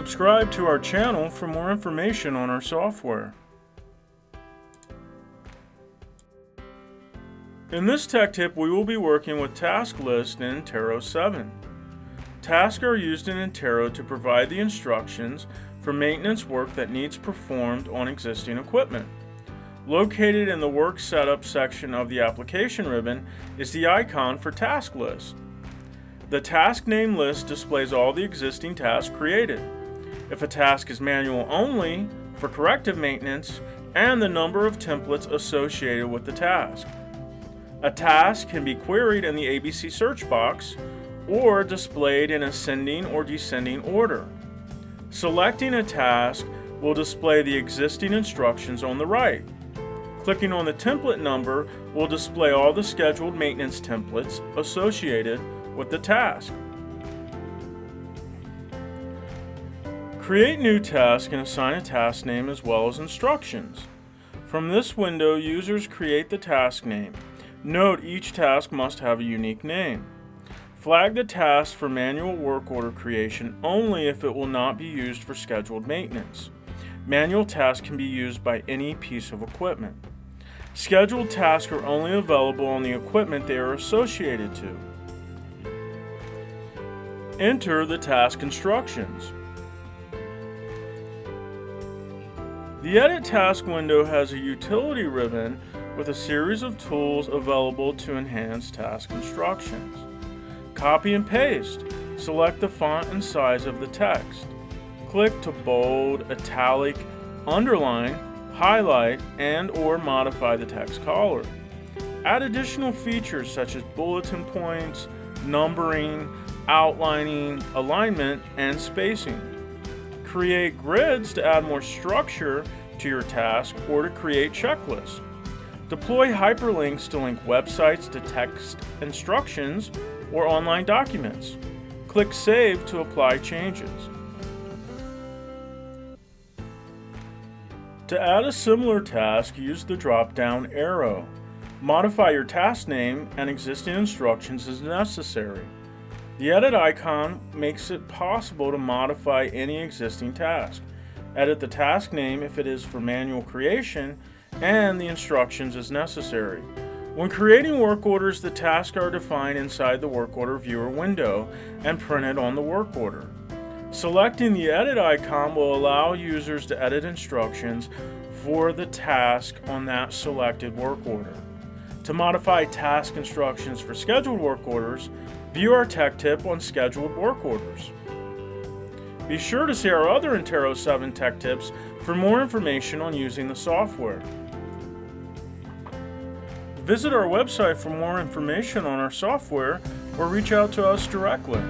Subscribe to our channel for more information on our software. In this tech tip, we will be working with task lists in Antero 7. Tasks are used in Antero to provide the instructions for maintenance work that needs performed on existing equipment. Located in the Work Setup section of the application ribbon is the icon for Task List. The task name list displays all the existing tasks created. If a task is manual only, for corrective maintenance, and the number of templates associated with the task. A task can be queried in the ABC search box or displayed in ascending or descending order. Selecting a task will display the existing instructions on the right. Clicking on the template number will display all the scheduled maintenance templates associated with the task. Create new task and assign a task name as well as instructions. From this window, users create the task name. Note each task must have a unique name. Flag the task for manual work order creation only if it will not be used for scheduled maintenance. Manual tasks can be used by any piece of equipment. Scheduled tasks are only available on the equipment they are associated to. Enter the task instructions. The Edit Task window has a utility ribbon with a series of tools available to enhance task instructions. Copy and paste. Select the font and size of the text. Click to bold, italic, underline, highlight, and/or modify the text color. Add additional features such as bulletin points, numbering, outlining, alignment, and spacing. Create grids to add more structure to your task or to create checklists. Deploy hyperlinks to link websites to text instructions or online documents. Click Save to apply changes. To add a similar task, use the drop-down arrow. Modify your task name and existing instructions as necessary. The Edit icon makes it possible to modify any existing task. Edit the task name if it is for manual creation, and the instructions as necessary. When creating work orders, the tasks are defined inside the Work Order Viewer window and printed on the work order. Selecting the Edit icon will allow users to edit instructions for the task on that selected work order. To modify task instructions for scheduled work orders, view our tech tip on scheduled work orders. Be sure to see our other Antero 7 tech tips for more information on using the software. Visit our website for more information on our software or reach out to us directly.